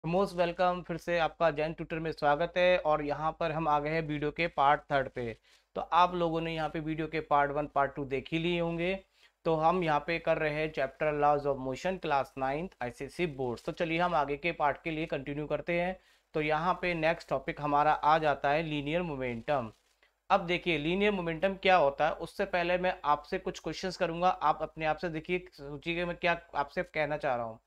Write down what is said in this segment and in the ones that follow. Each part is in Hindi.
Most welcome. फिर से आपका जैन ट्यूटर में स्वागत है और यहाँ पर हम आ गए हैं वीडियो के पार्ट थर्ड पे। तो आप लोगों ने यहाँ पे वीडियो के पार्ट वन पार्ट टू देख ही लिए होंगे। तो हम यहाँ पे कर रहे हैं chapter laws of motion class ninth ICSE board. तो चलिए हम आगे के पार्ट के लिए कंटिन्यू करते हैं। तो यहाँ पे नेक्स्ट टॉपिक हमारा आ जाता है लीनियर मोमेंटम। अब देखिए लीनियर मोमेंटम क्या होता है, उससे पहले मैं आपसे कुछ क्वेश्चंस करूंगा। आप अपने आप से देखिए, सोचिए मैं क्या आपसे कहना चाह रहा हूँ।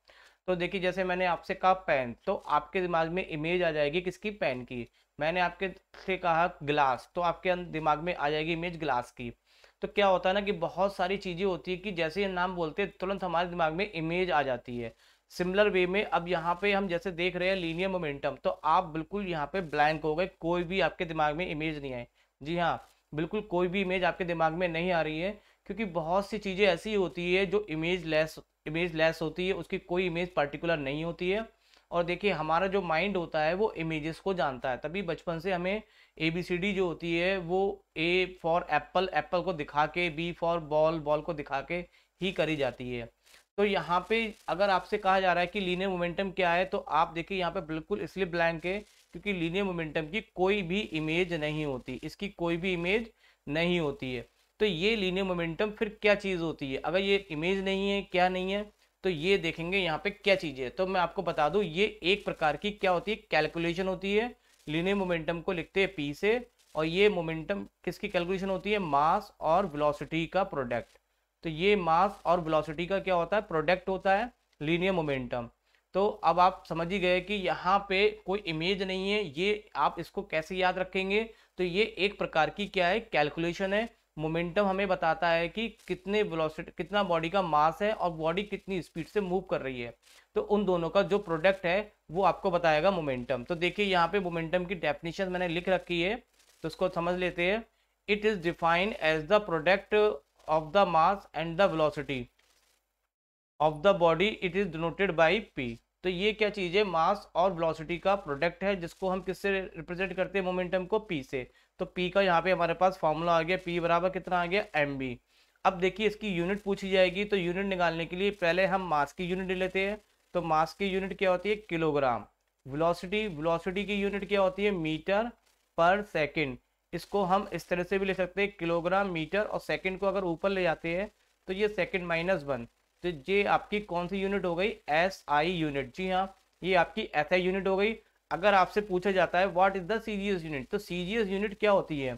तो देखिए जैसे मैंने आपसे कहा पेन, तो आपके दिमाग में इमेज आ जाएगी किसकी, पेन की। मैंने आपके से कहा ग्लास, तो आपके दिमाग में आ जाएगी इमेज ग्लास की। तो क्या होता है ना कि बहुत सारी चीजें होती है कि जैसे ये नाम बोलते हैं तुरंत हमारे दिमाग में इमेज आ जाती है। सिमिलर वे में अब यहाँ पे हम जैसे देख रहे हैं लीनियर मोमेंटम, तो आप बिल्कुल यहाँ पे ब्लैंक हो गए, कोई भी आपके दिमाग में इमेज नहीं आई। जी हाँ, बिल्कुल कोई भी इमेज आपके दिमाग में नहीं आ रही है, क्योंकि बहुत सी चीज़ें ऐसी होती है जो इमेज लेस होती है, उसकी कोई इमेज पर्टिकुलर नहीं होती है। और देखिए हमारा जो माइंड होता है वो इमेजेस को जानता है, तभी बचपन से हमें ABCD जो होती है वो ए फॉर एप्पल, एप्पल को दिखा के, बी फॉर बॉल, बॉल को दिखा के ही करी जाती है। तो यहाँ पे अगर आपसे कहा जा रहा है कि लीनियर मोमेंटम क्या है, तो आप देखिए यहाँ पे बिल्कुल इसलिए ब्लैंक है क्योंकि लीनियर मोमेंटम की कोई भी इमेज नहीं होती, इसकी कोई भी इमेज नहीं होती है। तो ये लीनियर मोमेंटम फिर क्या चीज़ होती है, अगर ये इमेज नहीं है, क्या नहीं है, तो ये देखेंगे यहाँ पे क्या चीज़ है। तो मैं आपको बता दूं, ये एक प्रकार की क्या होती है, कैलकुलेशन होती है। लीनियर मोमेंटम को लिखते हैं पी से, और ये मोमेंटम किसकी कैलकुलेशन होती है, मास और वेलोसिटी का प्रोडक्ट। तो ये मास और वेलोसिटी का क्या होता है, प्रोडक्ट होता है लीनियर मोमेंटम। तो अब आप समझ ही गए कि यहाँ पे कोई इमेज नहीं है, ये आप इसको कैसे याद रखेंगे। तो ये एक प्रकार की क्या है, कैलकुलेशन है। मोमेंटम हमें बताता है कि कितने वेलोसिटी, कितना बॉडी का मास है और बॉडी कितनी स्पीड से मूव कर रही है। तो उन दोनों का जो प्रोडक्ट है वो आपको बताएगा मोमेंटम। तो देखिए यहाँ पे मोमेंटम की डेफिनेशन मैंने लिख रखी है, तो उसको समझ लेते हैं। It is defined as the product of the mass and the velocity of the body, it is denoted by P. तो ये क्या चीज़ है, मास और वेलोसिटी का प्रोडक्ट है, जिसको हम किससे रिप्रेजेंट करते हैं, मोमेंटम को पी से। तो पी का यहाँ पे हमारे पास फॉर्मूला आ गया, पी बराबर कितना आ गया, mb। अब देखिए इसकी यूनिट पूछी जाएगी, तो यूनिट निकालने के लिए पहले हम मास की यूनिट ले लेते हैं। तो मास की यूनिट क्या होती है, किलोग्राम। वेलोसिटी की यूनिट क्या होती है, मीटर पर सेकेंड। इसको हम इस तरह से भी ले सकते हैं, किलोग्राम, मीटर, और सेकेंड को अगर ऊपर ले जाते हैं तो ये सेकेंड माइनस वन। तो ये आपकी कौन सी यूनिट हो गई, SI यूनिट। जी हाँ, ये आपकी SI यूनिट हो गई। अगर आपसे पूछा जाता है what is the CGS unit, तो CGS यूनिट क्या होती है,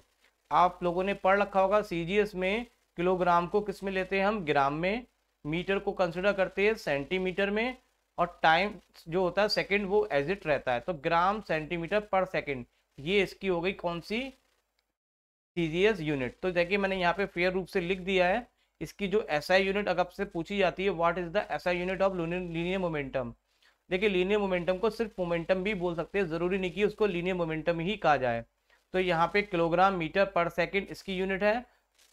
आप लोगों ने पढ़ रखा होगा। CGS में किलोग्राम को किस में लेते हैं हम, ग्राम में। मीटर को कंसिडर करते हैं सेंटीमीटर में। और टाइम जो होता है सेकंड, वो एज इट रहता है। तो ग्राम सेंटीमीटर पर सेकंड, ये इसकी हो गई कौन सी, CGS यूनिट। तो देखिए मैंने यहाँ पे फेयर रूप से लिख दिया है। इसकी जो SI यूनिट अगर आपसे पूछी जाती है, what is the SI unit of linear momentum. देखिए लीनियर मोमेंटम को सिर्फ मोमेंटम भी बोल सकते हैं, जरूरी नहीं कि उसको लीनियर मोमेंटम ही कहा जाए। तो यहाँ पे किलोग्राम मीटर पर सेकंड इसकी यूनिट है।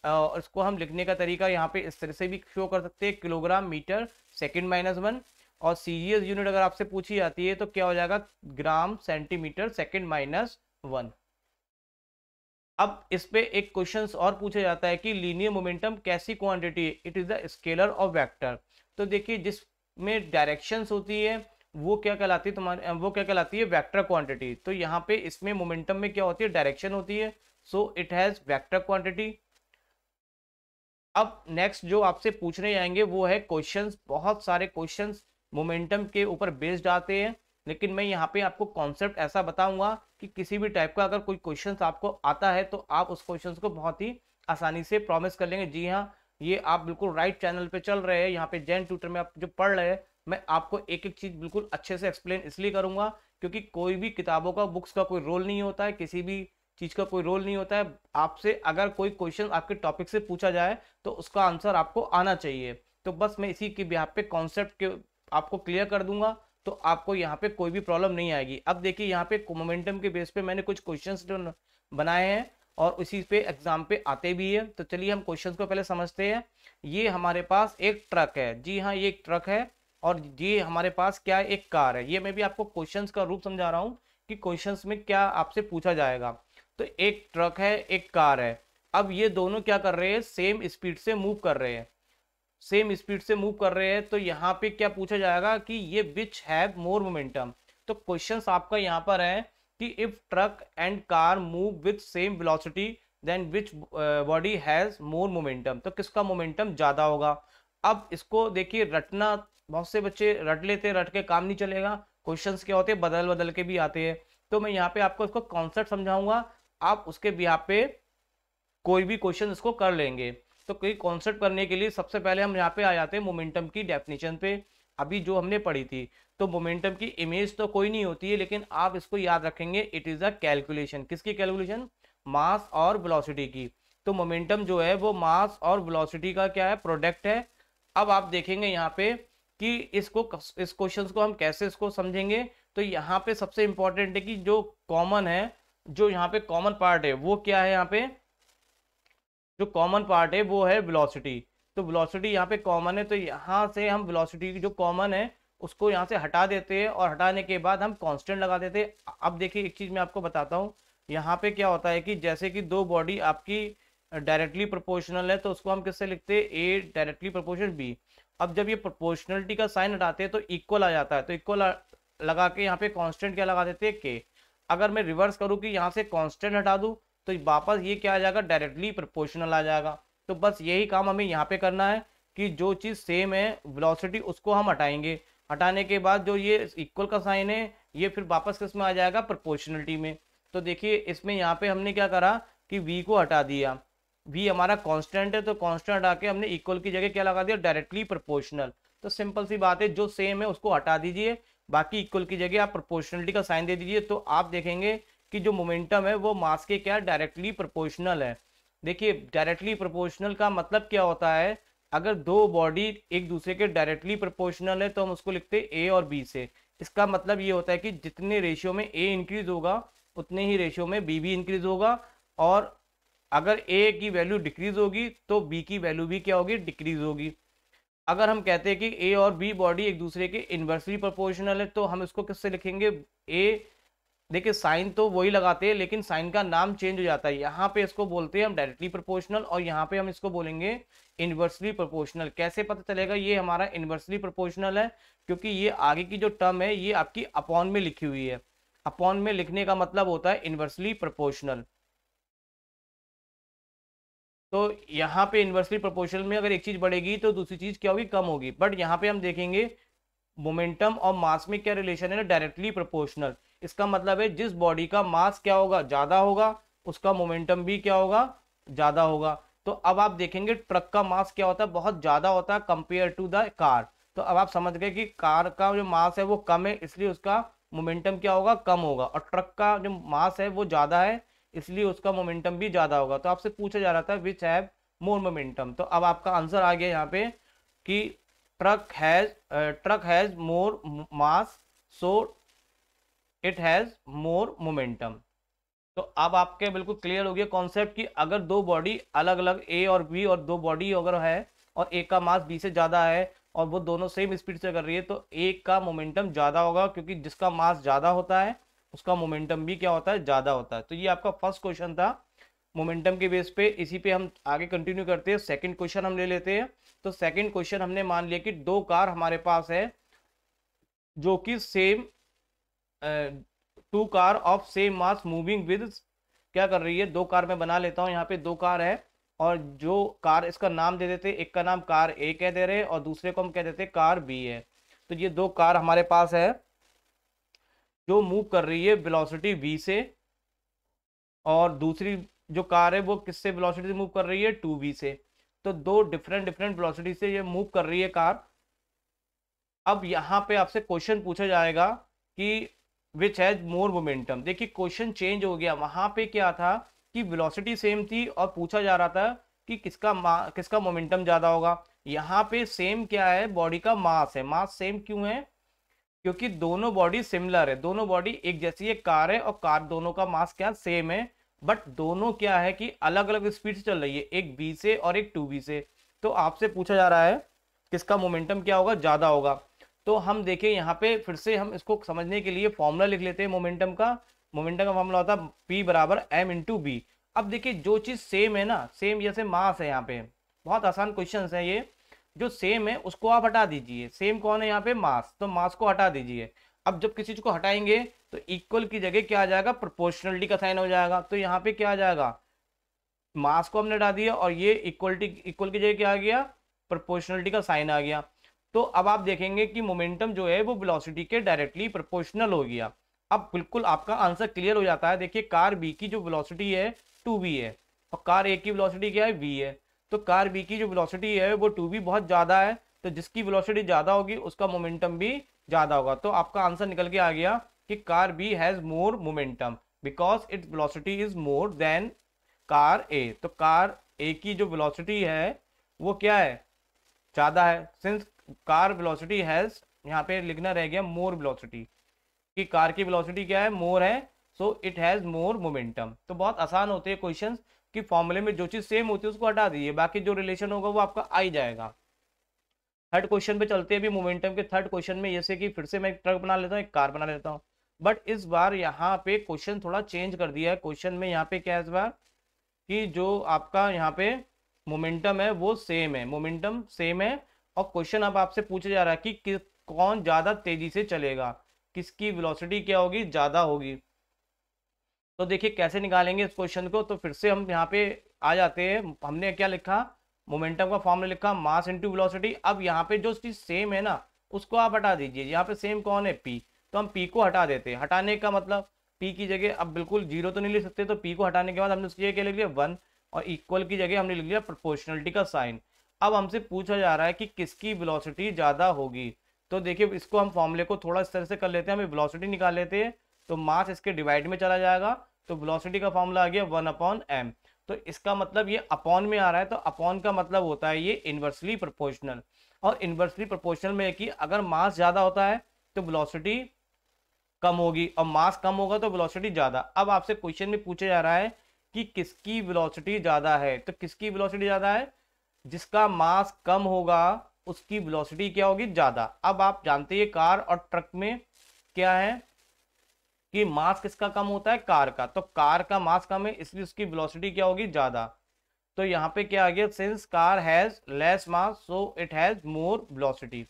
और इसको हम लिखने का तरीका यहाँ पे इस तरह से भी शो कर सकते हैं, kilogram metre second minus one. और CGS यूनिट अगर आपसे पूछी जाती है तो क्या हो जाएगा, gram centimetre second minus one. अब इस पे एक क्वेश्चन और पूछा जाता है कि लीनियर मोमेंटम कैसी क्वांटिटी है, it is the scalar of vector. तो देखिए जिसमें डायरेक्शंस होती है वो क्या कहलाती है, तुम्हारे वो क्या कहलाती है, वेक्टर क्वांटिटी। तो यहाँ पे इसमें मोमेंटम में क्या होती है, डायरेक्शन होती है, so it has vector quantity. अब नेक्स्ट जो आपसे पूछने जाएंगे वो है क्वेश्चंस, बहुत सारे क्वेश्चंस मोमेंटम के ऊपर बेस्ड आते हैं। लेकिन मैं यहाँ पे आपको कॉन्सेप्ट ऐसा बताऊंगा कि किसी भी टाइप का अगर कोई क्वेश्चन आपको आता है तो आप उस क्वेश्चन को बहुत ही आसानी से प्रॉमिस कर लेंगे। जी हाँ, ये आप बिल्कुल राइट चैनल पे चल रहे हैं। यहाँ पे जैन ट्यूटर में आप जो पढ़ रहे हैं, मैं आपको एक एक चीज बिल्कुल अच्छे से एक्सप्लेन इसलिए करूंगा क्योंकि कोई भी किताबों का, बुक्स का कोई रोल नहीं होता है, किसी भी चीज का कोई रोल नहीं होता है। आपसे अगर कोई क्वेश्चन आपके टॉपिक से पूछा जाए तो उसका आंसर आपको आना चाहिए। तो बस मैं इसी के बिहाफ पे कॉन्सेप्ट के आपको क्लियर कर दूंगा, तो आपको यहाँ पे कोई भी प्रॉब्लम नहीं आएगी। अब देखिए यहाँ पे मोमेंटम के बेस पे मैंने कुछ क्वेश्चंस जो बनाए हैं और उसी पे एग्जाम पे आते भी है। तो चलिए हम क्वेश्चंस को पहले समझते हैं। ये हमारे पास एक ट्रक है, जी हाँ ये एक ट्रक है। और ये हमारे पास क्या है, एक कार है। ये मैं भी आपको क्वेश्चंस का रूप समझा रहा हूँ कि क्वेश्चंस में क्या आपसे पूछा जाएगा। तो एक ट्रक है, एक कार है। अब ये दोनों क्या कर रहे हैं, सेम स्पीड से मूव कर रहे हैं, सेम स्पीड से मूव कर रहे हैं। तो यहाँ पे क्या पूछा जाएगा कि ये विच हैव मोर मोमेंटम। तो क्वेश्चन आपका यहाँ पर है कि if truck and car move with same velocity then which body has more momentum, तो किसका मोमेंटम ज्यादा होगा। अब इसको देखिए रटना, बहुत से बच्चे रट लेते, रट के काम नहीं चलेगा, क्वेश्चंस क्या होते हैं बदल बदल के भी आते हैं। तो मैं यहाँ पे आपको इसको कॉन्सेप्ट समझाऊंगा, आप उसके बिहाफ पे कोई भी क्वेश्चन इसको कर लेंगे। तो कोई कॉन्सेप्ट करने के लिए सबसे पहले हम यहाँ पे आ जाते हैं मोमेंटम की डेफिनेशन पे, अभी जो हमने पढ़ी थी। तो मोमेंटम की इमेज तो कोई नहीं होती है, लेकिन आप इसको याद रखेंगे, इट इज अ कैलकुलेशन। किसकी कैलकुलेशन? मास और वेलोसिटी की। तो मोमेंटम जो है वो मास और वेलोसिटी का क्या है, प्रोडक्ट है। अब आप देखेंगे यहाँ पे कि इसको, इस क्वेश्चन को हम कैसे इसको समझेंगे। तो यहाँ पे सबसे इंपॉर्टेंट है कि जो कॉमन है, जो यहाँ पे कॉमन पार्ट है वो क्या है, यहाँ पे जो कॉमन पार्ट है वो है वेलोसिटी। तो वेलोसिटी यहाँ पे कॉमन है, तो यहाँ से हम वेलोसिटी जो कॉमन है उसको यहाँ से हटा देते हैं, और हटाने के बाद हम कांस्टेंट लगा देते हैं। अब देखिए एक चीज मैं आपको बताता हूँ, यहाँ पे क्या होता है कि जैसे कि दो बॉडी आपकी डायरेक्टली प्रोपोर्शनल है, तो उसको हम किससे लिखते हैं, ए डायरेक्टली प्रोपोर्शनल बी। अब जब ये प्रोपोर्शनलिटी का साइन हटाते हैं तो इक्वल आ जाता है, तो इक्वल लगा के यहाँ पे कांस्टेंट क्या लगा देते हैं, के। अगर मैं रिवर्स करूँ कि यहाँ से कांस्टेंट हटा दूँ तो वापस ये क्या आ जाएगा, डायरेक्टली प्रोपोर्शनल आ जाएगा। तो बस यही काम हमें यहाँ पे करना है कि जो चीज़ सेम है वेलोसिटी उसको हम हटाएंगे, हटाने के बाद जो ये इक्वल का साइन है ये फिर वापस किस में आ जाएगा, प्रोपोर्शनलिटी में। तो देखिए इसमें यहाँ पे हमने क्या करा कि v को हटा दिया, v हमारा कांस्टेंट है तो कांस्टेंट हटा के हमने इक्वल की जगह क्या लगा दिया, डायरेक्टली प्रोपोर्शनल। तो सिंपल सी बात है, जो सेम है उसको हटा दीजिए, बाकी इक्वल की जगह आप प्रोपोर्शनलिटी का साइन दे दीजिए, तो आप देखेंगे कि जो मोमेंटम है वो मास के क्या डायरेक्टली प्रोपोर्शनल है। देखिए डायरेक्टली प्रोपोर्शनल का मतलब क्या होता है, अगर दो बॉडी एक दूसरे के डायरेक्टली प्रोपोर्शनल है तो हम उसको लिखते हैं ए और बी से। इसका मतलब ये होता है कि जितने रेशियो में ए इंक्रीज होगा उतने ही रेशियो में बी भी इंक्रीज होगा, और अगर ए की वैल्यू डिक्रीज होगी तो बी की वैल्यू भी क्या होगी, डिक्रीज होगी। अगर हम कहते हैं कि ए और बी बॉडी एक दूसरे के इन्वर्सली प्रोपोर्शनल है तो हम इसको किससे लिखेंगे, ए। देखिए साइन तो वही लगाते हैं लेकिन साइन का नाम चेंज हो जाता है, यहाँ पे इसको बोलते हैं हम डायरेक्टली प्रोपोर्शनल और यहाँ पे हम इसको बोलेंगे इन्वर्सली प्रोपोर्शनल। कैसे पता चलेगा ये हमारा इन्वर्सली प्रोपोर्शनल है, क्योंकि ये आगे की जो टर्म है ये आपकी अपॉन में लिखी हुई है। अपॉन में लिखने का मतलब होता है इन्वर्सली प्रोपोर्शनल। तो यहाँ पे इन्वर्सली प्रोपोर्शनल में अगर एक चीज बढ़ेगी तो दूसरी चीज क्या होगी, कम होगी। बट यहाँ पे हम देखेंगे मोमेंटम और मास में क्या रिलेशन है, डायरेक्टली प्रोपोर्शनल। इसका मतलब है जिस बॉडी का मास क्या होगा, ज्यादा होगा, उसका मोमेंटम भी क्या होगा, ज्यादा होगा। तो अब आप देखेंगे ट्रक का मास क्या होता है, बहुत ज्यादा होता है कंपेयर टू द कार। तो अब आप समझ गए कि कार का जो मास है वो कम है इसलिए उसका मोमेंटम क्या होगा, कम होगा, और ट्रक का जो मास है वो ज्यादा है इसलिए उसका मोमेंटम भी ज्यादा होगा। तो आपसे पूछा जा रहा था विच हैव मोर मोमेंटम, तो अब आपका आंसर आ गया यहाँ पे कि truck has more mass so it has more momentum. तो अब आपके बिल्कुल क्लियर हो गया कॉन्सेप्ट कि अगर दो बॉडी अलग अलग ए और बी, और दो बॉडी अगर है और एक का मास बी से ज्यादा है और वो दोनों सेम स्पीड से कर रही है तो एक का मोमेंटम ज्यादा होगा, क्योंकि जिसका मास ज्यादा होता है उसका मोमेंटम भी क्या होता है, ज्यादा होता है। तो ये आपका फर्स्ट क्वेश्चन था मोमेंटम के बेस पे। इसी पे हम आगे कंटिन्यू करते हैं, सेकंड क्वेश्चन हम ले लेते हैं। तो सेकंड क्वेश्चन हमने मान लिया कि दो कार हमारे पास है जो कि same, two car of same mass moving with, क्या कर रही है, दो कार मैं बना लेता हूँ, यहाँ पे दो कार है और जो कार, इसका नाम दे देते, एक का नाम कार ए कह दे रहे और दूसरे को हम कह देते कार बी है। तो ये दो कार हमारे पास है जो मूव कर रही है वेलोसिटी v से, और दूसरी जो कार है वो किससे वेलोसिटी से मूव कर रही है, 2v से। तो दो डिफरेंट डिफरेंट वेलोसिटी से ये मूव कर रही है कार। अब यहाँ पे आपसे क्वेश्चन पूछा जाएगा कि विच हैज मोर मोमेंटम। देखिए क्वेश्चन चेंज हो गया, वहां पे क्या था कि वेलोसिटी सेम थी और पूछा जा रहा था कि किसका मोमेंटम ज्यादा होगा। यहाँ पे सेम क्या है, बॉडी का मास है। मास सेम क्यों है, क्योंकि दोनों बॉडी सिमिलर है, दोनों बॉडी एक जैसी है, कार है और कार, दोनों का मास क्या सेम है, बट दोनों क्या है कि अलग अलग स्पीड से चल रही है, एक बी से और एक 2v से। तो आपसे पूछा जा रहा है किसका मोमेंटम क्या होगा, ज्यादा होगा। तो हम देखें यहाँ पे फिर से हम इसको समझने के लिए फॉर्मूला लिख लेते हैं मोमेंटम का। मोमेंटम का फॉर्मूला होता है P बराबर m इंटू बी। अब देखिए जो चीज सेम है ना, सेम जैसे मास है, यहाँ पे बहुत आसान क्वेश्चन है ये, जो सेम है उसको आप हटा दीजिए। सेम कौन है यहाँ पे, मास, तो मास को हटा दीजिए। अब जब किसी चीज को हटाएंगे तो इक्वल की जगह क्या आ जाएगा, प्रोपोर्शनलिटी का साइन हो जाएगा। तो यहाँ पे क्या आ जाएगा, मास को हमने हटा दिया और ये इक्वलिटी, इक्वल की जगह क्या आ गया, प्रोपोर्शनलिटी का साइन आ गया। तो अब आप देखेंगे कि मोमेंटम जो है वो वेलोसिटी के डायरेक्टली प्रोपोर्शनल हो गया। अब बिल्कुल आपका आंसर क्लियर हो जाता है। देखिए कार बी की जो वेलोसिटी है 2v है और कार ए की वेलोसिटी क्या है, v है। तो कार बी की जो वेलोसिटी है वो 2v बहुत ज्यादा है, तो जिसकी वेलोसिटी ज्यादा होगी उसका मोमेंटम भी ज्यादा होगा। तो आपका आंसर निकल के आ गया कि car B has more momentum because its velocity is more than car A. तो कार ए की जो वेलोसिटी है वो क्या है, ज्यादा है। सिंस कार वेलोसिटी हैज, यहाँ पे लिखना रह गया मोर वेलोसिटी, कि कार की वेलोसिटी क्या है, मोर है, so it has more momentum. तो बहुत आसान होते हैं क्वेश्चंस कि फॉर्मूले में जो चीज सेम होती है उसको हटा दीजिए, बाकी जो रिलेशन होगा वो आपका आ ही जाएगा। थर्ड क्वेश्चन पे चलते हैं। अभी मोमेंटम के थर्ड क्वेश्चन में जैसे कि फिर से मैं एक ट्रक बना लेता हूँ, एक कार बना लेता हूँ, बट इस बार यहाँ पे क्वेश्चन थोड़ा चेंज कर दिया है। क्वेश्चन में यहाँ पे क्या है इस बार, कि जो आपका यहाँ पे मोमेंटम है वो सेम है, मोमेंटम सेम है। और क्वेश्चन अब आपसे पूछा जा रहा है कि कौन ज्यादा तेजी से चलेगा, किसकी वेलोसिटी क्या होगी, ज्यादा होगी। तो देखिए कैसे निकालेंगे इस क्वेश्चन को। तो फिर से हम यहाँ पे आ जाते हैं। हमने क्या लिखा, मोमेंटम का फॉर्मूला लिखा मास इनटू वेलोसिटी। अब यहाँ पे जो चीज सेम है ना उसको आप हटा दीजिए। यहाँ पे सेम कौन है, पी, तो हम पी को हटा देते हैं। हटाने का मतलब पी की जगह अब बिल्कुल जीरो तो नहीं लिख सकते, तो पी को हटाने के बाद हमने उसकी जगह क्या लिख लिया, 1, और इक्वल की जगह हमने लिख लिया प्रोपोर्शनलिटी का साइन। अब हमसे पूछा जा रहा है कि किसकी वेलोसिटी ज्यादा होगी। तो देखिए इसको हम फॉर्मूले को थोड़ा इस तरह से कर लेते हैं, हमें वेलोसिटी निकाल लेते हैं, तो मास इसके डिवाइड में चला जाएगा, तो वेलोसिटी का फॉर्मूला आ गया 1/m। तो इसका मतलब ये अपॉन में आ रहा है, तो अपॉन का मतलब होता है ये इनवर्सली प्रोपोर्शनल। और इनवर्सली प्रोपोर्शनल में है कि अगर मास ज्यादा होता है तो वेलोसिटी कम होगी, और मास कम होगा तो वेलोसिटी ज्यादा। अब आपसे क्वेश्चन में पूछा जा रहा है कि किसकी वेलोसिटी ज्यादा है। तो किसकी वेलोसिटी ज्यादा है, जिसका मास कम होगा उसकी वेलोसिटी क्या होगी, ज्यादा। अब आप जानते हैं कार और ट्रक में क्या है कि मास किसका कम होता है, कार का। तो कार का मास कम है इसलिए उसकी वेलोसिटी क्या होगी, ज्यादा। तो यहाँ पे क्या आ गया, since car has less mass so it has more velocity.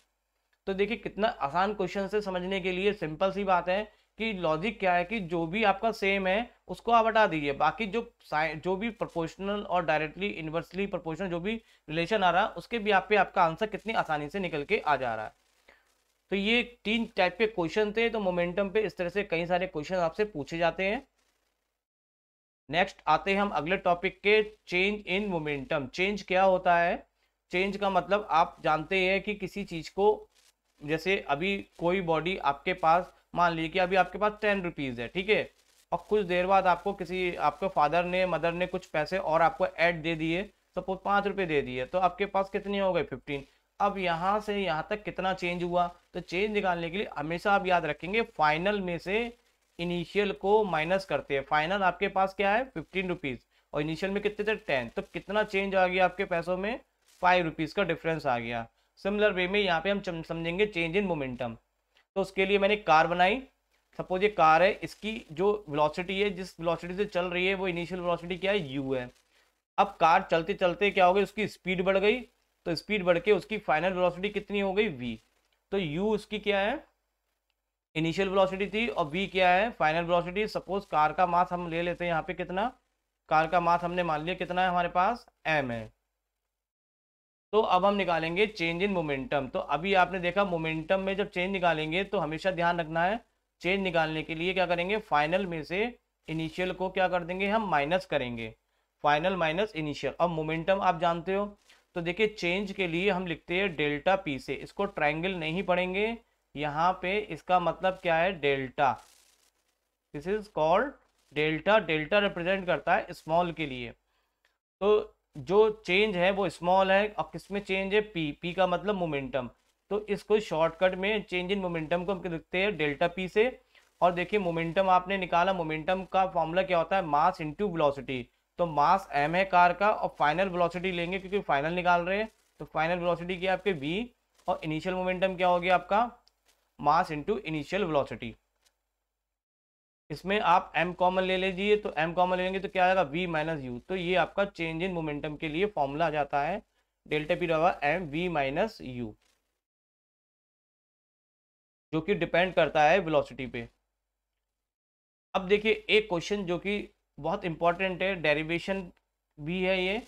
तो देखिए कितना आसान क्वेश्चन से समझने के लिए सिंपल सी बात है कि लॉजिक क्या है कि जो भी आपका सेम है उसको आप हटा दीजिए, बाकी जो भी प्रोपोर्शनल और डायरेक्टली इनवर्सली प्रोपोर्शनल जो भी रिलेशन आ रहा है उसके भी आप पे आपका आंसर कितनी आसानी से निकल के आ जा रहा है। तो ये 3 टाइप के क्वेश्चन थे। तो मोमेंटम पे इस तरह से कई सारे क्वेश्चन आपसे पूछे जाते हैं। नेक्स्ट आते हैं हम अगले टॉपिक के, चेंज इन मोमेंटम। चेंज क्या होता है, चेंज का मतलब आप जानते हैं कि किसी चीज को, जैसे अभी कोई बॉडी आपके पास, मान लीजिए कि अभी आपके पास 10 रुपीज है, ठीक है, और कुछ देर बाद आपको किसी आपके फादर ने मदर ने कुछ पैसे और आपको ऐड दे दिए, सपोज 5 रुपए दे दिए, तो आपके पास कितने हो गए, 15। अब यहाँ से यहाँ तक कितना चेंज हुआ, तो चेंज निकालने के लिए हमेशा आप याद रखेंगे फाइनल में से इनिशियल को माइनस करते हैं। फाइनल आपके पास क्या है, 15 रुपीज, और इनिशियल में कितने थे, 10, तो कितना चेंज आ गया आपके पैसों में, 5 रुपीज का डिफरेंस आ गया। सिमिलर वे में यहाँ पे हम समझेंगे चेंज इन मोमेंटम। तो उसके लिए मैंने कार बनाई। सपोज ये कार है, इसकी जो वेलोसिटी है, जिस वेलोसिटी से चल रही है वो इनिशियल वेलोसिटी क्या है, u है। अब कार चलते चलते क्या हो गई, उसकी स्पीड बढ़ गई, तो स्पीड बढ़ के उसकी फाइनल वेलोसिटी कितनी हो गई, v। तो u उसकी क्या है, इनिशियल वेलोसिटी थी, और v क्या है, फाइनल वेलोसिटी। सपोज कार का मास हम ले लेते हैं यहाँ पे, कितना, कार का मास हमने मान लिया कितना है हमारे पास, m है। तो अब हम निकालेंगे चेंज इन मोमेंटम। तो अभी आपने देखा मोमेंटम में जब चेंज निकालेंगे तो हमेशा ध्यान रखना है, चेंज निकालने के लिए क्या करेंगे, फाइनल में से इनिशियल को क्या कर देंगे, हम माइनस करेंगे, फाइनल माइनस इनिशियल। अब मोमेंटम आप जानते हो, तो देखिए चेंज के लिए हम लिखते हैं डेल्टा पी से, इसको ट्रायंगल नहीं पढ़ेंगे यहाँ पे, इसका मतलब क्या है, delta, this is called delta. Delta represent करता है स्मॉल के लिए। तो जो चेंज है वो स्मॉल है, और किसमें चेंज है, पी, पी का मतलब मोमेंटम। तो इसको शॉर्टकट में चेंज इन मोमेंटम को हम लिखते हैं डेल्टा पी से। और देखिए मोमेंटम आपने निकाला, मोमेंटम का फॉर्मूला क्या होता है, मास इनटू वेलोसिटी। तो मास m है कार का, और फाइनल वेलोसिटी लेंगे क्योंकि फाइनल निकाल रहे हैं, तो फाइनल वेलोसिटी क्या है आपके v, और इनिशियल मोमेंटम क्या हो गया आपका, मास इनटू इनिशियल वेलोसिटी। इसमें आप m कॉमन ले लीजिए, तो m कॉमन लेंगे तो क्या आएगा, v माइनस यू। तो ये आपका चेंज इन मोमेंटम के लिए फॉर्मूला आ जाता है, डेल्टा पी बराबर m v माइनस यू। जो कि डिपेंड करता है वेलोसिटी पे। अब देखिए एक क्वेश्चन जो कि बहुत इंपॉर्टेंट है, डेरिवेशन भी है ये,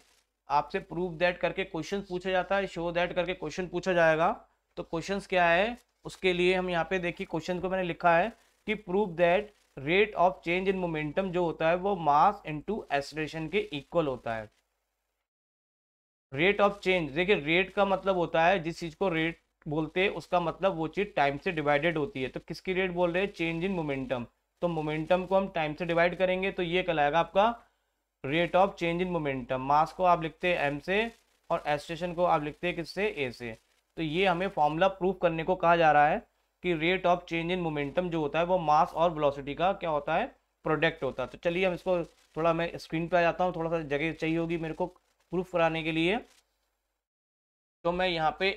आपसे प्रूव दैट करके क्वेश्चन पूछा जाता है, शो दैट करके क्वेश्चन पूछा जाएगा। तो क्वेश्चंस क्या है उसके लिए हम यहाँ पे देखिए क्वेश्चन को मैंने लिखा है कि prove that rate of change in momentum जो होता है वो मास इनटू एक्सेलरेशन के इक्वल होता है। रेट ऑफ चेंज, देखिए रेट का मतलब होता है, जिस चीज को रेट बोलते हैं उसका मतलब वो चीज टाइम से डिवाइडेड होती है। तो किसकी रेट बोल रहे हैं? Change in momentum. तो मोमेंटम को हम टाइम से डिवाइड करेंगे तो ये कहलाएगा आपका rate of change in momentum. Mass को आप लिखते हैं एम से और एक्सेलरेशन को आप लिखते हैं किससे? ए से। तो ये हमें फॉर्मूला प्रूव करने को कहा जा रहा है कि rate of change in momentum जो होता है वो मास और वेलोसिटी का क्या होता है? प्रोडक्ट होता है। तो चलिए हम इसको थोड़ा, मैं स्क्रीन पे आ जाता हूँ, थोड़ा सा जगह चाहिए होगी मेरे को प्रूफ कराने के लिए। तो मैं यहाँ पे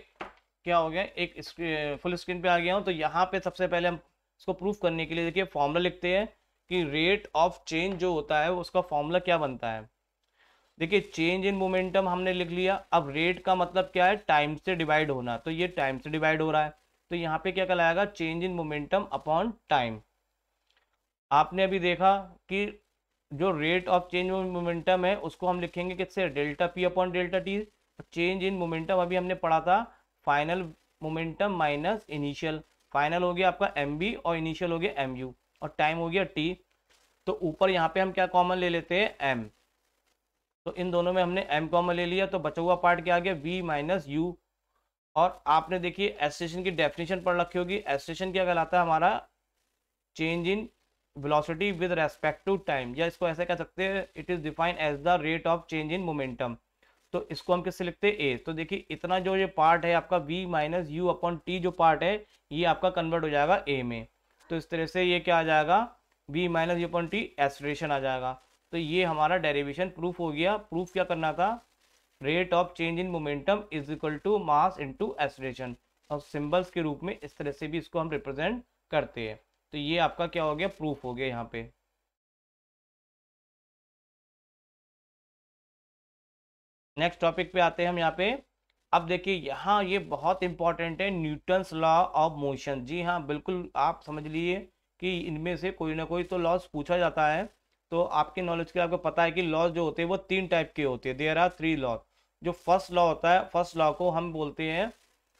क्या हो गया, एक फुल स्क्रीन पे आ गया हूँ। तो यहाँ पे सबसे पहले हम इसको प्रूफ करने के लिए देखिए फॉर्मूला लिखते हैं कि रेट ऑफ चेंज जो होता है उसका फॉर्मूला क्या बनता है। देखिए चेंज इन मोमेंटम हमने लिख लिया, अब रेट का मतलब क्या है? टाइम से डिवाइड होना, तो ये टाइम से डिवाइड हो रहा है। तो यहाँ पे क्या कहलाएगा? Change in momentum upon time. आपने अभी देखा कि जो rate of change in momentum है उसको हम लिखेंगे किससे? Delta P upon delta T. Change in momentum अभी हमने पढ़ा था final momentum minus initial. Final हो गया आपका एम बी और इनिशियल हो गया एम यू और टाइम हो गया टी। तो ऊपर यहाँ पे हम क्या कॉमन ले लेते हैं? एम। तो इन दोनों में हमने एम कॉमन ले लिया, तो बचा हुआ पार्ट क्या आ गया? V minus U. और आपने देखिए एक्सेलरेशन की डेफिनेशन पढ़ रखी होगी। एक्सेलरेशन क्या कहलाता है हमारा? Change in velocity with respect to time, या इसको ऐसे कह सकते हैं it is defined as the rate of change in momentum. तो इसको हम किससे लिखते हैं? ए। तो देखिए इतना जो ये पार्ट है आपका v minus u upon T जो पार्ट है ये आपका कन्वर्ट हो जाएगा ए में। तो इस तरह से ये क्या आ जाएगा? v minus u upon T acceleration आ जाएगा। तो ये हमारा डेरिवेशन प्रूफ हो गया। प्रूफ क्या करना था? Rate of change in momentum is equal to mass into acceleration. और सिंबल्स के रूप में इस तरह से भी इसको हम रिप्रेजेंट करते हैं। तो ये आपका क्या हो गया? प्रूफ हो गया यहाँ पे। नेक्स्ट टॉपिक पे आते हैं हम यहाँ पे। अब देखिए यहाँ ये बहुत इंपॉर्टेंट है, न्यूटन्स लॉ ऑफ मोशन। जी हाँ बिल्कुल, आप समझ लीजिए कि इनमें से कोई ना कोई तो लॉज पूछा जाता है। तो आपके नॉलेज के लिए आपको पता है कि लॉज जो होते हैं वो 3 टाइप के होते हैं। There are 3 law. जो फर्स्ट लॉ होता है, फर्स्ट लॉ को हम बोलते हैं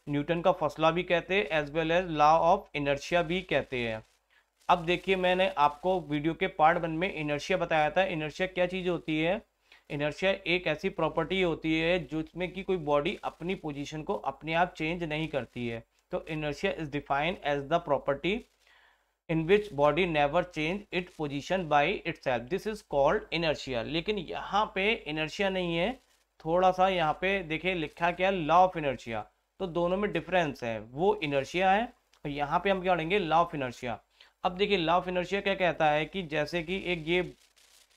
न्यूटन का फर्स्ट लॉ भी कहते हैं, as well as law of inertia भी कहते हैं। अब देखिए मैंने आपको वीडियो के पार्ट 1 में इनर्शिया बताया था। इनर्शिया क्या चीज़ होती है? इनर्शिया एक ऐसी प्रॉपर्टी होती है जिसमें कि कोई बॉडी अपनी पोजीशन को अपने आप चेंज नहीं करती है। तो inertia is defined as the property in which body never change it position by itself, this is called inertia. लेकिन यहाँ पे इनर्शिया नहीं है, थोड़ा सा यहाँ पे देखिए लिखा क्या? Law of inertia. तो दोनों में डिफरेंस है, वो इनर्शिया है और यहाँ पे हम क्या पढ़ेंगे? Law of inertia. अब देखिए लॉ ऑफ इनर्शिया क्या कहता है कि जैसे कि एक ये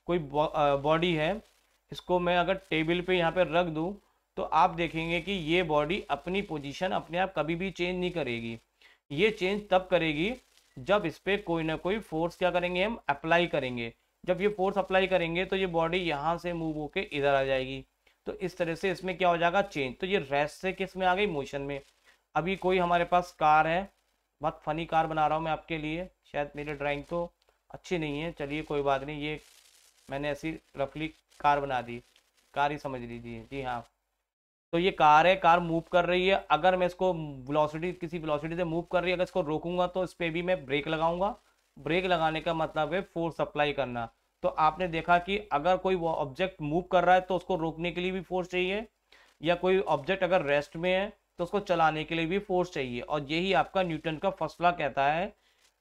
कोई बॉडी है, इसको मैं अगर टेबल पे यहाँ पे रख दूँ तो आप देखेंगे कि ये बॉडी अपनी पोजीशन अपने आप कभी भी चेंज नहीं करेगी। ये चेंज तब करेगी जब इस पर कोई ना कोई फोर्स क्या करेंगे? हम अप्लाई करेंगे। जब ये फोर्स अप्लाई करेंगे तो ये बॉडी यहाँ से मूव होके इधर आ जाएगी। तो इस तरह से इसमें क्या हो जाएगा? चेंज। तो ये रेस्ट से किस में आ गई? मोशन में। अभी कोई हमारे पास कार है, बहुत फनी कार बना रहा हूँ मैं आपके लिए, शायद मेरी ड्राइंग तो अच्छी नहीं है, चलिए कोई बात नहीं, ये मैंने ऐसी रफली कार बना दी, कार ही समझ लीजिए। जी हाँ, तो ये कार है, कार मूव कर रही है। अगर मैं इसको वेलोसिटी, किसी वेलोसिटी से मूव कर रही है, अगर इसको रोकूंगा तो इस पर भी मैं ब्रेक लगाऊंगा। ब्रेक लगाने का मतलब है फोर्स अप्लाई करना। तो आपने देखा कि अगर कोई वो ऑब्जेक्ट मूव कर रहा है तो उसको रोकने के लिए भी फोर्स चाहिए, या कोई ऑब्जेक्ट अगर रेस्ट में है तो उसको चलाने के लिए भी फोर्स चाहिए। और यही आपका न्यूटन का फर्स्ट लॉ कहता है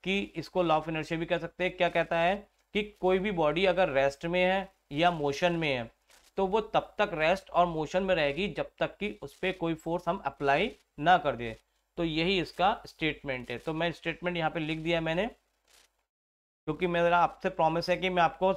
कि इसको लॉ ऑफ इनर्शिया भी कह सकते हैं। क्या कहता है कि कोई भी बॉडी अगर रेस्ट में है या मोशन में है तो वो तब तक रेस्ट और मोशन में रहेगी जब तक कि उस पर कोई फोर्स हम अप्लाई ना कर दे। तो यही इसका स्टेटमेंट है। तो मैं स्टेटमेंट यहाँ पे लिख दिया मैंने, क्योंकि मेरा आपसे प्रॉमिस है कि मैं आपको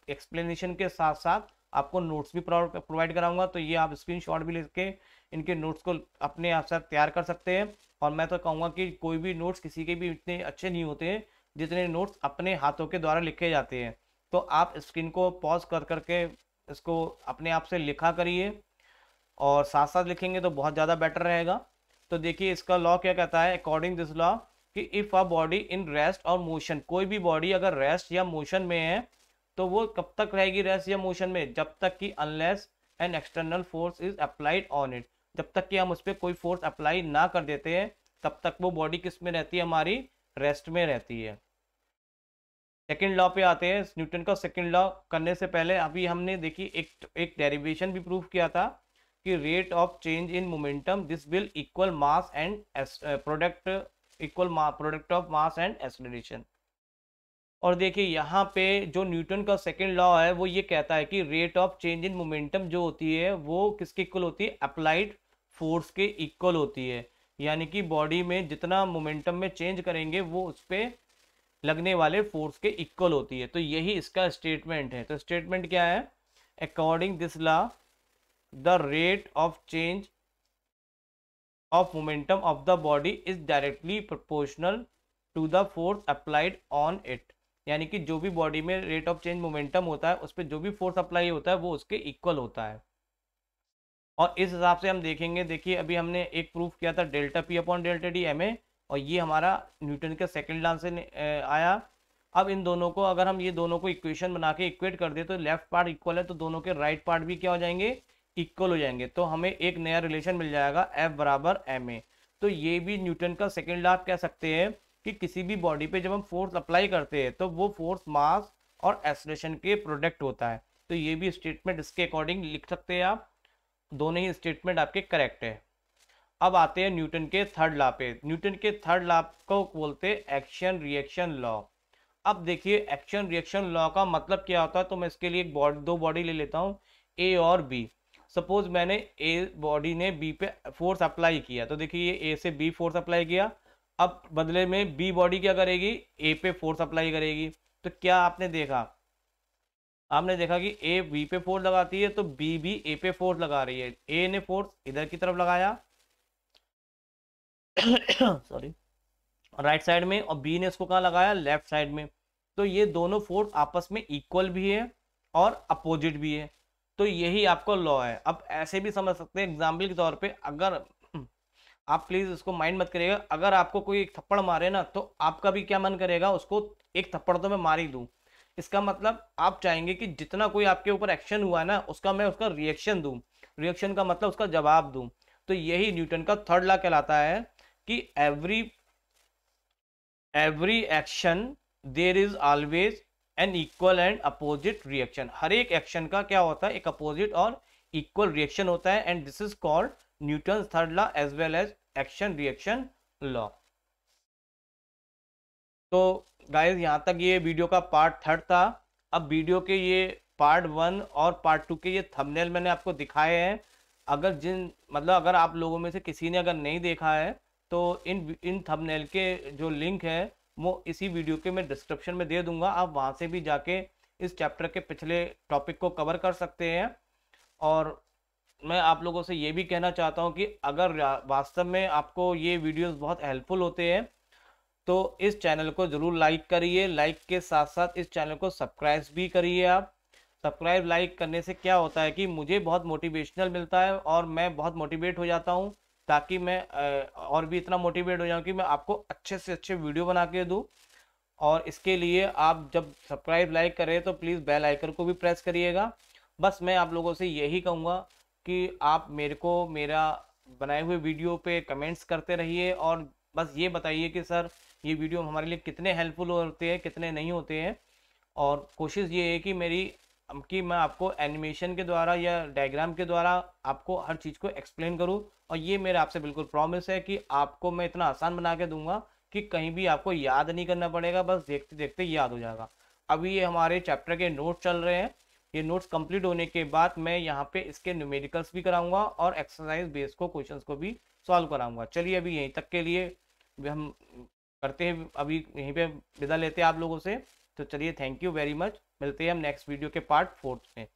एक्सप्लेनेशन के साथ साथ आपको नोट्स भी प्रोवाइड कराऊंगा। तो ये आप स्क्रीनशॉट भी लेके इनके नोट्स को अपने आप से तैयार कर सकते हैं। और मैं तो कहूँगा कि कोई भी नोट्स किसी के भी इतने अच्छे नहीं होते हैं जितने नोट्स अपने हाथों के द्वारा लिखे जाते हैं। तो आप स्क्रीन को पॉज कर करके इसको अपने आप से लिखा करिए, और साथ साथ लिखेंगे तो बहुत ज़्यादा बेटर रहेगा। तो देखिए इसका लॉ क्या कहता है? अकॉर्डिंग दिस लॉ कि if a body in rest और मोशन, कोई भी बॉडी अगर रेस्ट या मोशन में है तो वो कब तक रहेगी रेस्ट या मोशन में, जब तक कि unless an external force is applied on it, जब तक कि हम उस पर कोई फोर्स अप्लाई ना कर देते हैं तब तक वो बॉडी किस में रहती है, हमारी रेस्ट में रहती है। सेकंड लॉ पे आते हैं, न्यूटन का सेकंड लॉ करने से पहले अभी हमने देखी एक डेरिवेशन भी प्रूव किया था कि rate of change in momentum this will equal mass and product product of mass and acceleration. और देखिए यहाँ पे जो न्यूटन का सेकंड लॉ है वो ये कहता है कि rate of change in momentum जो होती है वो किसके इक्वल होती है, अप्लाइड फोर्स के इक्वल होती है। यानी कि बॉडी में जितना मोमेंटम में चेंज करेंगे वो उस पर लगने वाले फोर्स के इक्वल होती है। तो यही इसका स्टेटमेंट है। तो स्टेटमेंट क्या है, according this law the rate of change of momentum of the body is directly proportional to the force applied on it. यानी कि जो भी बॉडी में रेट ऑफ चेंज मोमेंटम होता है उस पर जो भी फोर्स अप्लाई होता है वो उसके इक्वल होता है। और इस हिसाब से हम देखेंगे, देखिए अभी हमने एक प्रूफ किया था delta P upon delta D M A, और ये हमारा न्यूटन के सेकंड लॉ से आया। अब इन दोनों को अगर हम ये दोनों को इक्वेशन बना के इक्वेट कर दे तो लेफ्ट पार्ट इक्वल है तो दोनों के राइट पार्ट भी क्या हो जाएंगे, इक्वल हो जाएंगे। तो हमें एक नया रिलेशन मिल जाएगा एफ बराबर एम ए। तो ये भी न्यूटन का सेकंड लॉ कह सकते हैं कि किसी भी बॉडी पे जब हम फोर्स अप्लाई करते हैं तो वो फोर्स मास और एक्सेलरेशन के प्रोडक्ट होता है। तो ये भी स्टेटमेंट इसके अकॉर्डिंग लिख सकते हैं आप, दोनों ही स्टेटमेंट आपके करेक्ट है। अब आते हैं न्यूटन के थर्ड लॉ पे। न्यूटन के थर्ड लॉ को बोलते हैं एक्शन रिएक्शन लॉ। अब देखिए एक्शन रिएक्शन लॉ का मतलब क्या होता है, तो मैं इसके लिए दो बॉडी ले लेता हूँ, ए और बी। सपोज मैंने ए बॉडी ने बी पे फोर्स अप्लाई किया, तो देखिए ये ए से बी फोर्स अप्लाई किया। अब बदले में बी बॉडी क्या करेगी, ए पे फोर्स अप्लाई करेगी। तो क्या आपने देखा, आपने देखा कि ए बी पे फोर्स लगाती है तो बी भी ए पे फोर्स लगा रही है। ए ने फोर्स इधर की तरफ लगाया सॉरी राइट साइड में, और बी ने इसको कहाँ लगाया, लेफ्ट साइड में। तो ये दोनों फोर्स आपस में इक्वल भी है और अपोजिट भी है। तो यही आपका लॉ है। अब ऐसे भी समझ सकते हैं एग्जाम्पल के तौर पे, अगर आप प्लीज इसको माइंड मत करिएगा, अगर आपको कोई एक थप्पड़ मारे ना तो आपका भी क्या मन करेगा, उसको एक थप्पड़ तो मैं मार ही दूं। इसका मतलब आप चाहेंगे कि जितना कोई आपके ऊपर एक्शन हुआ है ना उसका मैं उसका रिएक्शन दूं। रिएक्शन का मतलब उसका जवाब दूं। तो यही न्यूटन का थर्ड लॉ कहलाता है कि every action there is always an equal and opposite reaction. हर एक एक्शन का क्या होता है, एक अपोजिट और इक्वल रिएक्शन होता है। And this is called Newton third law as well as action reaction law. तो गाइज यहाँ तक ये वीडियो का पार्ट थर्ड था। अब वीडियो के ये पार्ट वन और पार्ट टू के ये थंबनेल मैंने आपको दिखाए हैं। अगर आप लोगों में से किसी ने अगर नहीं देखा है तो इन थंबनेल के जो लिंक है वो इसी वीडियो के मैं डिस्क्रिप्शन में दे दूंगा। आप वहाँ से भी जाके इस चैप्टर के पिछले टॉपिक को कवर कर सकते हैं। और मैं आप लोगों से ये भी कहना चाहता हूँ कि अगर वास्तव में आपको ये वीडियोस बहुत हेल्पफुल होते हैं तो इस चैनल को ज़रूर लाइक करिए। लाइक के साथ साथ इस चैनल को सब्सक्राइब भी करिए। आप सब्सक्राइब लाइक करने से क्या होता है कि मुझे बहुत मोटिवेशनल मिलता है और मैं बहुत मोटिवेट हो जाता हूँ, ताकि मैं और भी इतना मोटिवेट हो जाऊँ कि मैं आपको अच्छे से अच्छे वीडियो बना के दूँ। और इसके लिए आप जब सब्सक्राइब लाइक करें तो प्लीज़ बेल आइकन को भी प्रेस करिएगा। बस मैं आप लोगों से यही कहूँगा कि आप मेरे को मेरा बनाए हुए वीडियो पे कमेंट्स करते रहिए और बस ये बताइए कि सर ये वीडियो हमारे लिए कितने हेल्पफुल होते हैं, कितने नहीं होते हैं। और कोशिश ये है कि मैं आपको एनिमेशन के द्वारा या डायग्राम के द्वारा आपको हर चीज़ को एक्सप्लेन करूं। और ये मेरा आपसे बिल्कुल प्रॉमिस है कि आपको मैं इतना आसान बना के दूंगा कि कहीं भी आपको याद नहीं करना पड़ेगा, बस देखते देखते याद हो जाएगा। अभी ये हमारे चैप्टर के नोट्स चल रहे हैं। ये नोट्स कंप्लीट होने के बाद मैं यहाँ पे इसके न्यूमेरिकल्स भी कराऊंगा और एक्सरसाइज बेस को क्वेश्चंस को भी सॉल्व कराऊंगा। चलिए अभी यहीं तक के लिए हम करते हैं, अभी यहीं पे विदा लेते हैं आप लोगों से। तो चलिए थैंक यू वेरी मच, मिलते हैं हम नेक्स्ट वीडियो के पार्ट फोर्थ में।